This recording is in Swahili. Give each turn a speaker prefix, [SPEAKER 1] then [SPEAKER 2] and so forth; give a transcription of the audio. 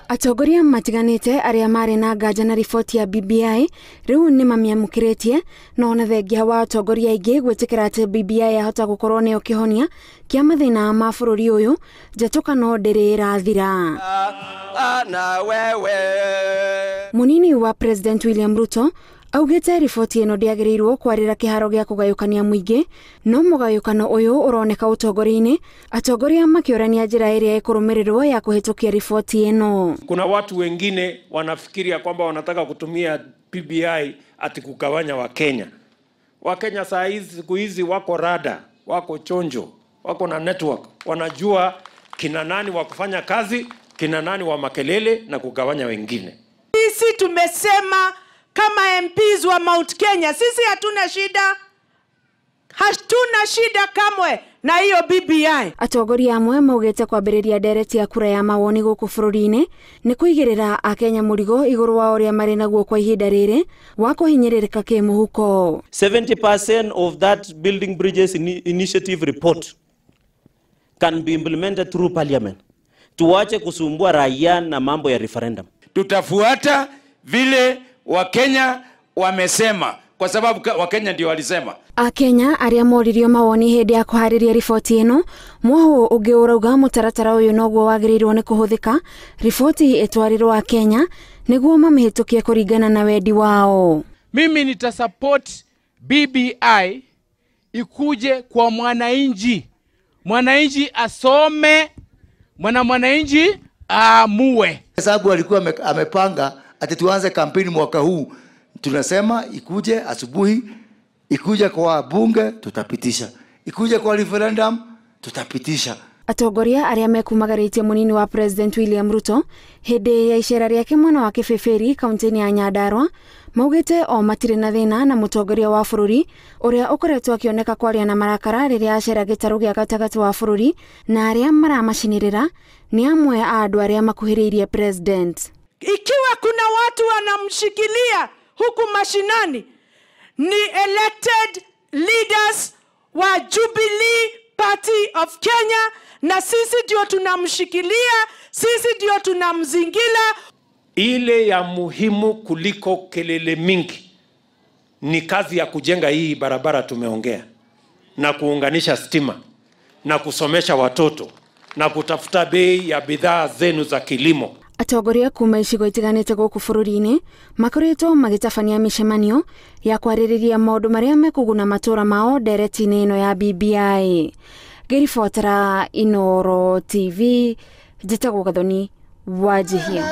[SPEAKER 1] Atongoria matiganite aria mari na nganja na riboti ya BBI riu ni mamiamukiretie no na thengia wa atongoria aingi gwitikira ati BBI yahota gukorwo nio kihonia kia mathina ma bururi uyu njatũkano ndiri irathira. Munini wa President William Ruto augite riboti ino ndiagiriirwo kwarira kiharo gia kugayukania muingi no mugayukano uyu uroneka utongoria-ini atongoria makiorania njira iria ikurumirirwo ya kuhitukia riboti ino.
[SPEAKER 2] Kuna watu wengine wanafikiria kwamba wanataka kutumia BBI ati kugawanya Wakenya. Wakenya saa hizi siku hizi wako rada, wako chonjo, wako na network, wanajua kina nani wa kufanya kazi, kina nani wa makelele na kugawanya wengine.
[SPEAKER 3] Sisi tumesema kama MPs wa Mount Kenya, sisi hatuna shida kamwe na hiyo BBI.
[SPEAKER 1] Atongoria amwe maugite kwambiriria ndereti ya kura ya mawoni guku bururi-ini ni kuigirira akenya murigo iguru wa uria mari naguo kwa ihinda riri wa kuhinyiririka kimuhuko.
[SPEAKER 4] 70% of that building bridges initiative report can be implemented through parliament. Tuache kusumbua raia na mambo ya referendum.
[SPEAKER 5] Tutafuata vile Wakenya wamesema kwa sababu Wakenya ndio walisema.
[SPEAKER 1] Akenya aria moririo mawoni hindi ya kuhariria riboti ino mwaho ungi urauga mutaratara uyu noguo wagirirwo ni kuhuthika riboti itwarirwo Akenya niguo mamihitukie kuringana na wendi wao.
[SPEAKER 6] Mimi nitasupport BBI ikuje kwa mwananchi. Mwananchi asome, mwananchi aamue.
[SPEAKER 7] Sababu alikuwa amepanga ati tuanze kampeni mwaka huu. Tunasema ikuje asubuhi, ikuje kwa bunge tutapitisha, ikuje kwa referendum tutapitisha.
[SPEAKER 1] Atongoria aria mekumagaritie munini wa President William Ruto hindi ya icera riake mwana wa Kibeberi kaunti ya Nyandarua maugite o matire na thina na mutongoria wa bururi uria ukoretwo akioneka kwaria na marakara riria acera gitaru gia gatagati wa bururi na aria maramacinirira ni amwe a andu aria makuhiriirie president.
[SPEAKER 3] Ikiwa kuna watu wanamshikilia huku mashinani ni elected leaders wa Jubilee Party of Kenya, na sisi ndio tunamshikilia, sisi ndio tunamzingira.
[SPEAKER 2] Ile ya muhimu kuliko kelele mingi ni kazi ya kujenga hii barabara tumeongea, na kuunganisha stima, na kusomesha watoto, na kutafuta bei ya bidhaa zenu za kilimo.
[SPEAKER 1] Atongoria kuma icigo itiganite guku bururi-ini makoretwo magitabania micemanio ya kwaririria maundu maria mekuguna matura mao ndereti-ini ino ya BBI. Ngiribotera Inooro TV, njitagwo Gathoni Wanjihia.